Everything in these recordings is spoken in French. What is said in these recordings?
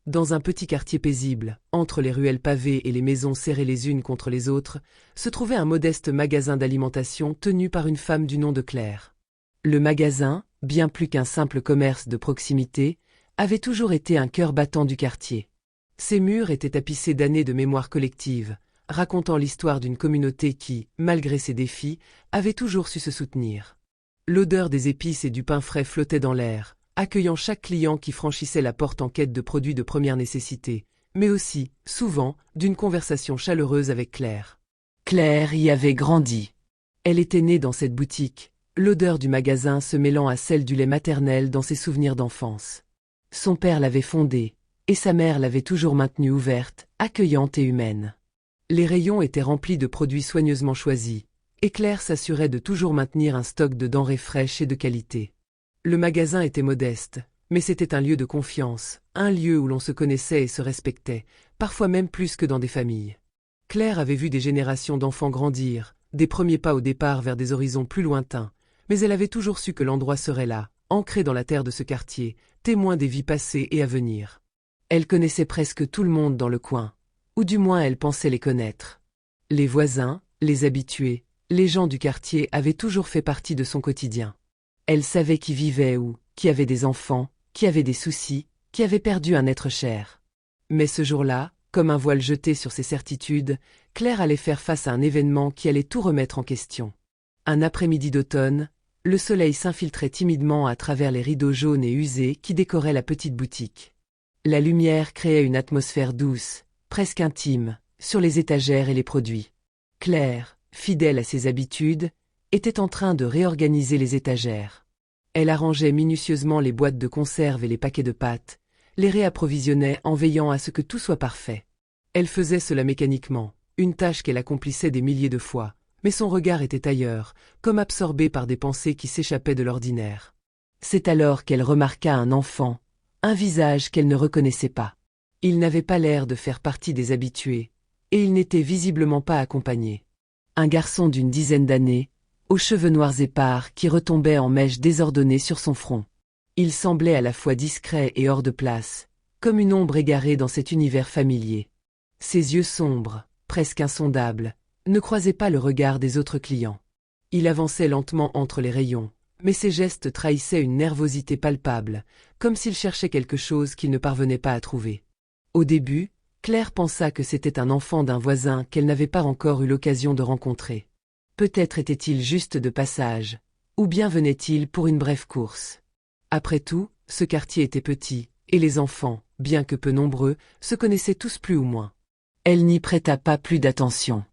Dans un petit quartier paisible, entre les ruelles pavées et les maisons serrées les unes contre les autres, se trouvait un modeste magasin d'alimentation tenu par une femme du nom de Claire. Le magasin, bien plus qu'un simple commerce de proximité, avait toujours été un cœur battant du quartier. Ses murs étaient tapissés d'années de mémoire collective, racontant l'histoire d'une communauté qui, malgré ses défis, avait toujours su se soutenir. L'odeur des épices et du pain frais flottait dans l'air, accueillant chaque client qui franchissait la porte en quête de produits de première nécessité, mais aussi, souvent, d'une conversation chaleureuse avec Claire. Claire y avait grandi. Elle était née dans cette boutique, l'odeur du magasin se mêlant à celle du lait maternel dans ses souvenirs d'enfance. Son père l'avait fondée, et sa mère l'avait toujours maintenue ouverte, accueillante et humaine. Les rayons étaient remplis de produits soigneusement choisis, et Claire s'assurait de toujours maintenir un stock de denrées fraîches et de qualité. Le magasin était modeste, mais c'était un lieu de confiance, un lieu où l'on se connaissait et se respectait, parfois même plus que dans des familles. Claire avait vu des générations d'enfants grandir, des premiers pas au départ vers des horizons plus lointains, mais elle avait toujours su que l'endroit serait là, ancré dans la terre de ce quartier, témoin des vies passées et à venir. Elle connaissait presque tout le monde dans le coin, ou du moins elle pensait les connaître. Les voisins, les habitués, les gens du quartier avaient toujours fait partie de son quotidien. Elle savait qui vivait où, qui avait des enfants, qui avait des soucis, qui avait perdu un être cher. Mais ce jour-là, comme un voile jeté sur ses certitudes, Claire allait faire face à un événement qui allait tout remettre en question. Un après-midi d'automne, le soleil s'infiltrait timidement à travers les rideaux jaunes et usés qui décoraient la petite boutique. La lumière créait une atmosphère douce, presque intime, sur les étagères et les produits. Claire, fidèle à ses habitudes, était en train de réorganiser les étagères. Elle arrangeait minutieusement les boîtes de conserve et les paquets de pâtes, les réapprovisionnait en veillant à ce que tout soit parfait. Elle faisait cela mécaniquement, une tâche qu'elle accomplissait des milliers de fois, mais son regard était ailleurs, comme absorbé par des pensées qui s'échappaient de l'ordinaire. C'est alors qu'elle remarqua un enfant, un visage qu'elle ne reconnaissait pas. Il n'avait pas l'air de faire partie des habitués, et il n'était visiblement pas accompagné. Un garçon d'une dizaine d'années, aux cheveux noirs épars qui retombaient en mèches désordonnées sur son front. Il semblait à la fois discret et hors de place, comme une ombre égarée dans cet univers familier. Ses yeux sombres, presque insondables, ne croisaient pas le regard des autres clients. Il avançait lentement entre les rayons, mais ses gestes trahissaient une nervosité palpable, comme s'il cherchait quelque chose qu'il ne parvenait pas à trouver. Au début, Claire pensa que c'était un enfant d'un voisin qu'elle n'avait pas encore eu l'occasion de rencontrer. Peut-être était-il juste de passage, ou bien venait-il pour une brève course. Après tout, ce quartier était petit, et les enfants, bien que peu nombreux, se connaissaient tous plus ou moins. Elle n'y prêta pas plus d'attention.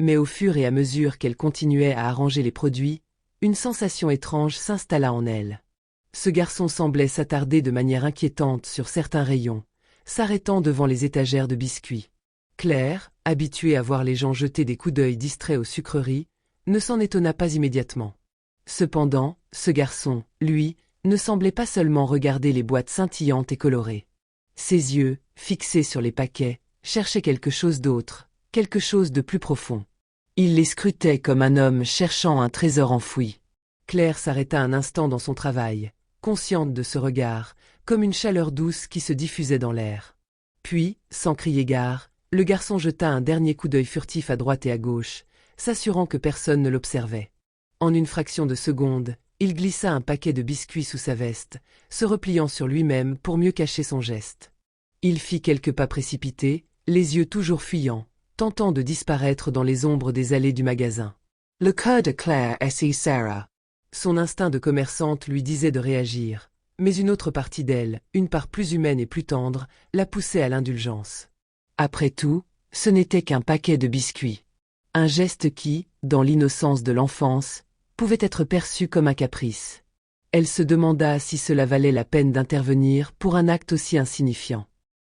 Mais au fur et à mesure qu'elle continuait à arranger les produits, une sensation étrange s'installa en elle. Ce garçon semblait s'attarder de manière inquiétante sur certains rayons, s'arrêtant devant les étagères de biscuits. Claire, habituée à voir les gens jeter des coups d'œil distraits aux sucreries, ne s'en étonna pas immédiatement. Cependant, ce garçon, lui, ne semblait pas seulement regarder les boîtes scintillantes et colorées. Ses yeux, fixés sur les paquets, cherchaient quelque chose d'autre, quelque chose de plus profond. Il les scrutait comme un homme cherchant un trésor enfoui. Claire s'arrêta un instant dans son travail, consciente de ce regard, comme une chaleur douce qui se diffusait dans l'air. Puis, sans crier gare, le garçon jeta un dernier coup d'œil furtif à droite et à gauche, s'assurant que personne ne l'observait. En une fraction de seconde, il glissa un paquet de biscuits sous sa veste, se repliant sur lui-même pour mieux cacher son geste. Il fit quelques pas précipités, les yeux toujours fuyants, tentant de disparaître dans les ombres des allées du magasin. Le cœur de Claire si serra. Son instinct de commerçante lui disait de réagir, mais une autre partie d'elle, une part plus humaine et plus tendre, la poussait à l'indulgence. Après tout, ce n'était qu'un paquet de biscuits. Un geste qui, dans l'innocence de l'enfance, pouvait être perçu comme un caprice. Elle se demanda si cela valait la peine d'intervenir pour un acte aussi insignifiant.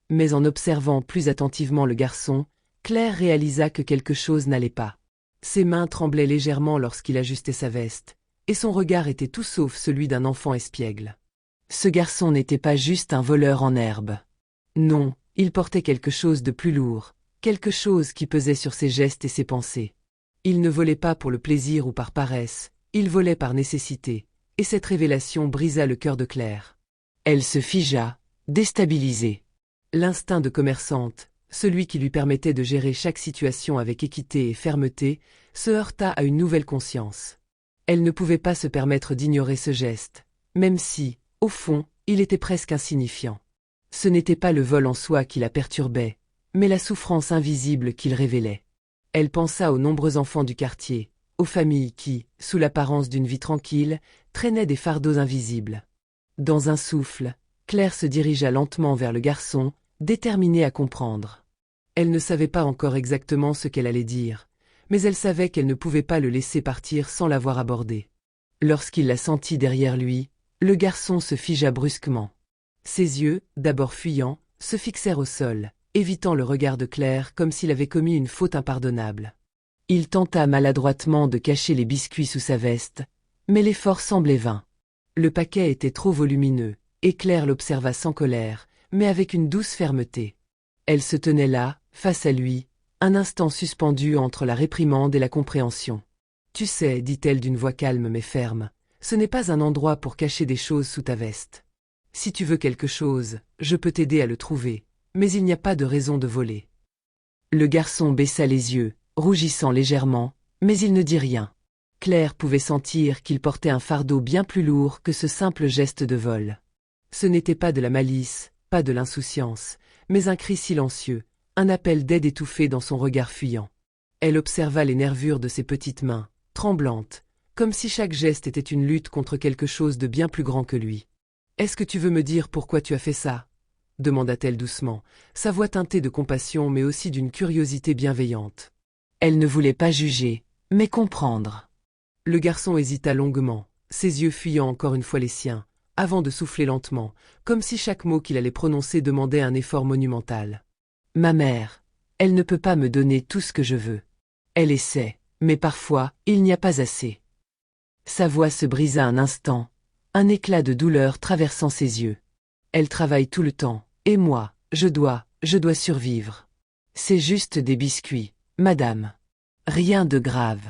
Mais en observant plus attentivement le garçon, Claire réalisa que quelque chose n'allait pas. Ses mains tremblaient légèrement lorsqu'il ajustait sa veste, et son regard était tout sauf celui d'un enfant espiègle. Ce garçon n'était pas juste un voleur en herbe. Non, il portait quelque chose de plus lourd, quelque chose qui pesait sur ses gestes et ses pensées. Il ne volait pas pour le plaisir ou par paresse, il volait par nécessité, et cette révélation brisa le cœur de Claire. Elle se figea, déstabilisée. L'instinct de commerçante, celui qui lui permettait de gérer chaque situation avec équité et fermeté, se heurta à une nouvelle conscience. Elle ne pouvait pas se permettre d'ignorer ce geste, même si, au fond, il était presque insignifiant. Ce n'était pas le vol en soi qui la perturbait, mais la souffrance invisible qu'il révélait. Elle pensa aux nombreux enfants du quartier, aux familles qui, sous l'apparence d'une vie tranquille, traînaient des fardeaux invisibles. Dans un souffle, Claire se dirigea lentement vers le garçon, déterminée à comprendre. Elle ne savait pas encore exactement ce qu'elle allait dire, mais elle savait qu'elle ne pouvait pas le laisser partir sans l'avoir abordé. Lorsqu'il la sentit derrière lui, le garçon se figea brusquement. Ses yeux, d'abord fuyants, se fixèrent au sol, évitant le regard de Claire comme s'il avait commis une faute impardonnable. Il tenta maladroitement de cacher les biscuits sous sa veste, mais l'effort semblait vain. Le paquet était trop volumineux, et Claire l'observa sans colère, mais avec une douce fermeté. Elle se tenait là, face à lui, un instant suspendue entre la réprimande et la compréhension. « Tu sais, dit-elle d'une voix calme mais ferme, ce n'est pas un endroit pour cacher des choses sous ta veste. Si tu veux quelque chose, je peux t'aider à le trouver, mais il n'y a pas de raison de voler. » Le garçon baissa les yeux, rougissant légèrement, mais il ne dit rien. Claire pouvait sentir qu'il portait un fardeau bien plus lourd que ce simple geste de vol. Ce n'était pas de la malice, pas de l'insouciance, mais un cri silencieux, un appel d'aide étouffé dans son regard fuyant. Elle observa les nervures de ses petites mains, tremblantes, comme si chaque geste était une lutte contre quelque chose de bien plus grand que lui. « Est-ce que tu veux me dire pourquoi tu as fait ça ?» demanda-t-elle doucement, sa voix teintée de compassion mais aussi d'une curiosité bienveillante. Elle ne voulait pas juger, mais comprendre. Le garçon hésita longuement, ses yeux fuyant encore une fois les siens, avant de souffler lentement, comme si chaque mot qu'il allait prononcer demandait un effort monumental. « Ma mère, elle ne peut pas me donner tout ce que je veux. Elle essaie, mais parfois, il n'y a pas assez. » Sa voix se brisa un instant, un éclat de douleur traversant ses yeux. « Elle travaille tout le temps, et moi, je dois survivre. C'est juste des biscuits, madame. Rien de grave. »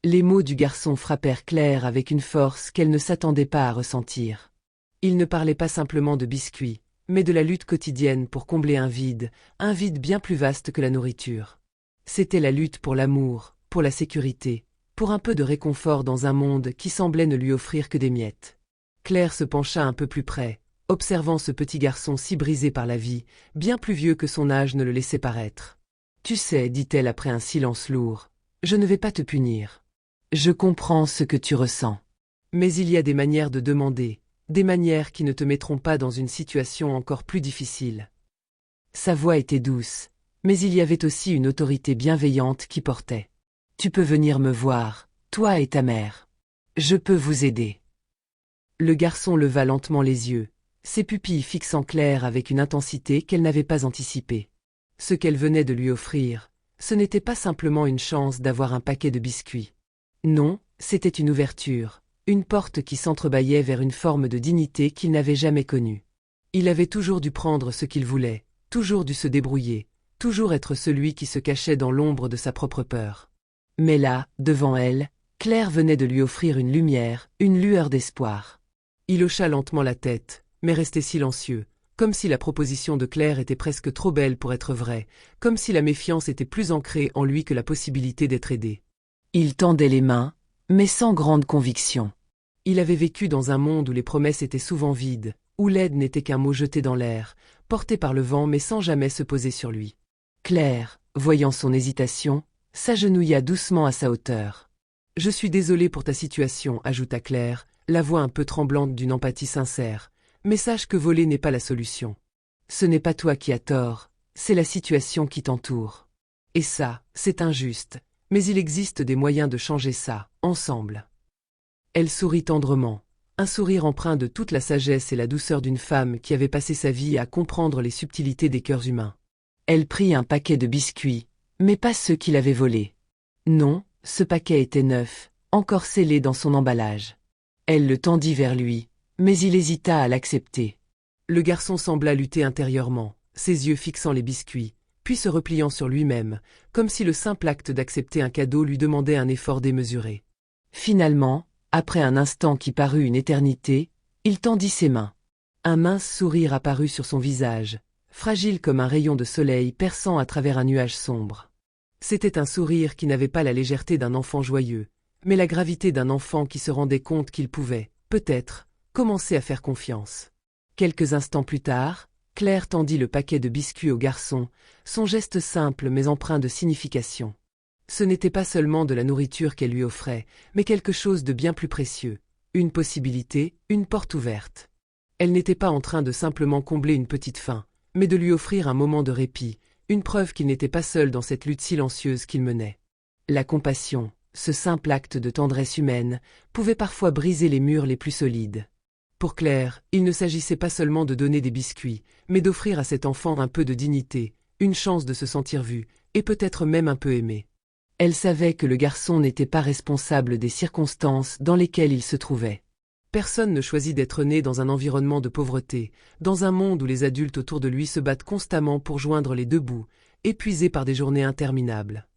Les mots du garçon frappèrent Claire avec une force qu'elle ne s'attendait pas à ressentir. Il ne parlait pas simplement de biscuits, mais de la lutte quotidienne pour combler un vide bien plus vaste que la nourriture. C'était la lutte pour l'amour, pour la sécurité, pour un peu de réconfort dans un monde qui semblait ne lui offrir que des miettes. Claire se pencha un peu plus près, observant ce petit garçon si brisé par la vie, bien plus vieux que son âge ne le laissait paraître. « Tu sais, dit-elle après un silence lourd, je ne vais pas te punir. Je comprends ce que tu ressens. Mais il y a des manières de demander, des manières qui ne te mettront pas dans une situation encore plus difficile. » Sa voix était douce, mais il y avait aussi une autorité bienveillante qui portait. « Tu peux venir me voir, toi et ta mère. Je peux vous aider. » Le garçon leva lentement les yeux, ses pupilles fixant Claire avec une intensité qu'elle n'avait pas anticipée. Ce qu'elle venait de lui offrir, ce n'était pas simplement une chance d'avoir un paquet de biscuits. Non, c'était une ouverture, une porte qui s'entrebâillait vers une forme de dignité qu'il n'avait jamais connue. Il avait toujours dû prendre ce qu'il voulait, toujours dû se débrouiller, toujours être celui qui se cachait dans l'ombre de sa propre peur. Mais là, devant elle, Claire venait de lui offrir une lumière, une lueur d'espoir. Il hocha lentement la tête, mais restait silencieux, comme si la proposition de Claire était presque trop belle pour être vraie, comme si la méfiance était plus ancrée en lui que la possibilité d'être aidé. Il tendait les mains, mais sans grande conviction. Il avait vécu dans un monde où les promesses étaient souvent vides, où l'aide n'était qu'un mot jeté dans l'air, porté par le vent mais sans jamais se poser sur lui. Claire, voyant son hésitation, s'agenouilla doucement à sa hauteur. « Je suis désolée pour ta situation, » ajouta Claire, la voix un peu tremblante d'une empathie sincère, « mais sache que voler n'est pas la solution. Ce n'est pas toi qui as tort, c'est la situation qui t'entoure. Et ça, c'est injuste. Mais il existe des moyens de changer ça, ensemble. » Elle sourit tendrement, un sourire empreint de toute la sagesse et la douceur d'une femme qui avait passé sa vie à comprendre les subtilités des cœurs humains. Elle prit un paquet de biscuits, mais pas ceux qu'il avait volés. Non, ce paquet était neuf, encore scellé dans son emballage. Elle le tendit vers lui, mais il hésita à l'accepter. Le garçon sembla lutter intérieurement, ses yeux fixant les biscuits, puis se repliant sur lui-même, comme si le simple acte d'accepter un cadeau lui demandait un effort démesuré. Finalement, après un instant qui parut une éternité, il tendit ses mains. Un mince sourire apparut sur son visage, fragile comme un rayon de soleil perçant à travers un nuage sombre. C'était un sourire qui n'avait pas la légèreté d'un enfant joyeux, mais la gravité d'un enfant qui se rendait compte qu'il pouvait, peut-être, commencer à faire confiance. Quelques instants plus tard, Claire tendit le paquet de biscuits au garçon, son geste simple mais empreint de signification. Ce n'était pas seulement de la nourriture qu'elle lui offrait, mais quelque chose de bien plus précieux, une possibilité, une porte ouverte. Elle n'était pas en train de simplement combler une petite faim, mais de lui offrir un moment de répit, une preuve qu'il n'était pas seul dans cette lutte silencieuse qu'il menait. La compassion, ce simple acte de tendresse humaine, pouvait parfois briser les murs les plus solides. Pour Claire, il ne s'agissait pas seulement de donner des biscuits, mais d'offrir à cet enfant un peu de dignité, une chance de se sentir vu, et peut-être même un peu aimé. Elle savait que le garçon n'était pas responsable des circonstances dans lesquelles il se trouvait. Personne ne choisit d'être né dans un environnement de pauvreté, dans un monde où les adultes autour de lui se battent constamment pour joindre les deux bouts, épuisés par des journées interminables.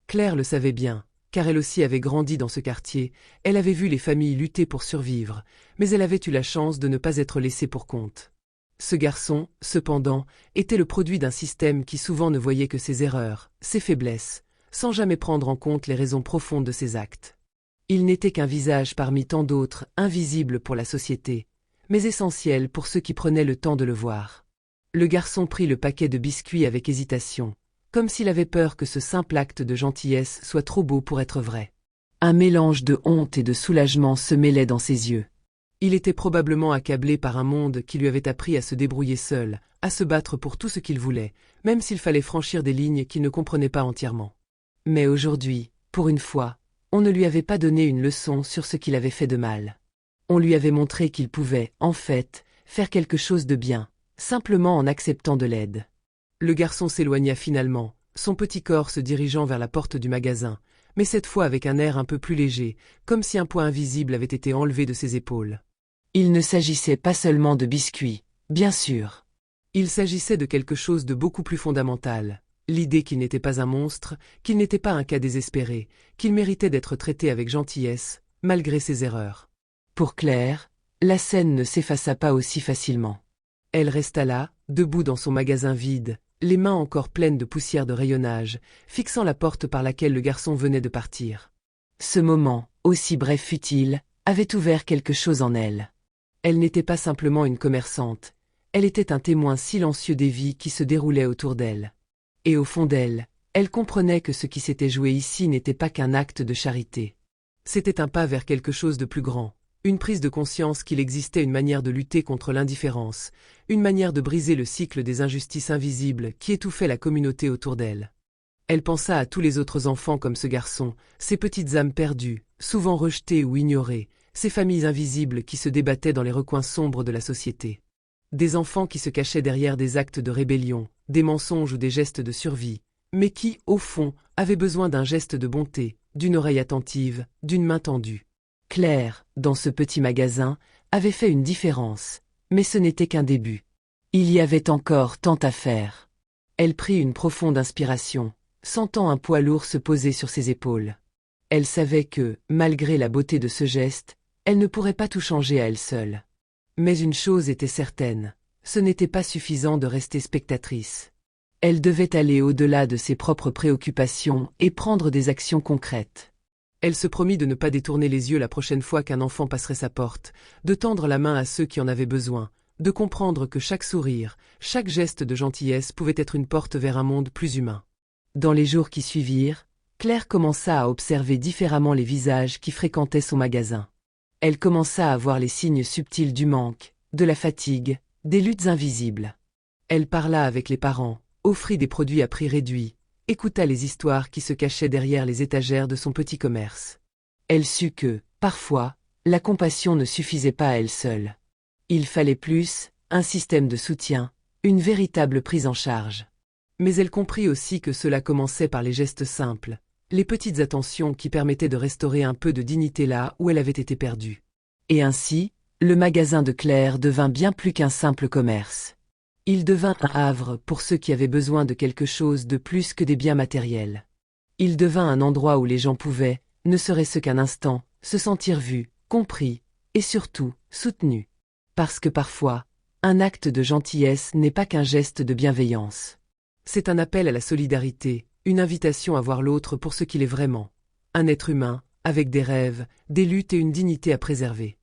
Claire le savait bien, car elle aussi avait grandi dans ce quartier, elle avait vu les familles lutter pour survivre, mais elle avait eu la chance de ne pas être laissée pour compte. Ce garçon, cependant, était le produit d'un système qui souvent ne voyait que ses erreurs, ses faiblesses, sans jamais prendre en compte les raisons profondes de ses actes. Il n'était qu'un visage parmi tant d'autres, invisible pour la société, mais essentiel pour ceux qui prenaient le temps de le voir. Le garçon prit le paquet de biscuits avec hésitation, comme s'il avait peur que ce simple acte de gentillesse soit trop beau pour être vrai. Un mélange de honte et de soulagement se mêlait dans ses yeux. Il était probablement accablé par un monde qui lui avait appris à se débrouiller seul, à se battre pour tout ce qu'il voulait, même s'il fallait franchir des lignes qu'il ne comprenait pas entièrement. Mais aujourd'hui, pour une fois, on ne lui avait pas donné une leçon sur ce qu'il avait fait de mal. On lui avait montré qu'il pouvait, en fait, faire quelque chose de bien, simplement en acceptant de l'aide. Le garçon s'éloigna finalement, son petit corps se dirigeant vers la porte du magasin, mais cette fois avec un air un peu plus léger, comme si un poids invisible avait été enlevé de ses épaules. Il ne s'agissait pas seulement de biscuits, bien sûr. Il s'agissait de quelque chose de beaucoup plus fondamental. L'idée qu'il n'était pas un monstre, qu'il n'était pas un cas désespéré, qu'il méritait d'être traité avec gentillesse, malgré ses erreurs. Pour Claire, la scène ne s'effaça pas aussi facilement. Elle resta là, debout dans son magasin vide, les mains encore pleines de poussière de rayonnage, fixant la porte par laquelle le garçon venait de partir. Ce moment, aussi bref fut-il, avait ouvert quelque chose en elle. Elle n'était pas simplement une commerçante, elle était un témoin silencieux des vies qui se déroulaient autour d'elle. Et au fond d'elle, elle comprenait que ce qui s'était joué ici n'était pas qu'un acte de charité. C'était un pas vers quelque chose de plus grand, une prise de conscience qu'il existait une manière de lutter contre l'indifférence, une manière de briser le cycle des injustices invisibles qui étouffaient la communauté autour d'elle. Elle pensa à tous les autres enfants comme ce garçon, ces petites âmes perdues, souvent rejetées ou ignorées, ces familles invisibles qui se débattaient dans les recoins sombres de la société. Des enfants qui se cachaient derrière des actes de rébellion, des mensonges ou des gestes de survie, mais qui, au fond, avaient besoin d'un geste de bonté, d'une oreille attentive, d'une main tendue. Claire, dans ce petit magasin, avait fait une différence, mais ce n'était qu'un début. Il y avait encore tant à faire. Elle prit une profonde inspiration, sentant un poids lourd se poser sur ses épaules. Elle savait que, malgré la beauté de ce geste, elle ne pourrait pas tout changer à elle seule. Mais une chose était certaine, ce n'était pas suffisant de rester spectatrice. Elle devait aller au-delà de ses propres préoccupations et prendre des actions concrètes. Elle se promit de ne pas détourner les yeux la prochaine fois qu'un enfant passerait sa porte, de tendre la main à ceux qui en avaient besoin, de comprendre que chaque sourire, chaque geste de gentillesse pouvait être une porte vers un monde plus humain. Dans les jours qui suivirent, Claire commença à observer différemment les visages qui fréquentaient son magasin. Elle commença à voir les signes subtils du manque, de la fatigue, des luttes invisibles. Elle parla avec les parents, offrit des produits à prix réduit, écouta les histoires qui se cachaient derrière les étagères de son petit commerce. Elle sut que, parfois, la compassion ne suffisait pas à elle seule. Il fallait plus, un système de soutien, une véritable prise en charge. Mais elle comprit aussi que cela commençait par les gestes simples, les petites attentions qui permettaient de restaurer un peu de dignité là où elle avait été perdue. Et ainsi, le magasin de Claire devint bien plus qu'un simple commerce. Il devint un havre pour ceux qui avaient besoin de quelque chose de plus que des biens matériels. Il devint un endroit où les gens pouvaient, ne serait-ce qu'un instant, se sentir vus, compris, et surtout, soutenus. Parce que parfois, Un acte de gentillesse n'est pas qu'un geste de bienveillance. C'est un appel à la solidarité, une invitation à voir l'autre pour ce qu'il est vraiment. Un être humain, avec des rêves, des luttes et une dignité à préserver.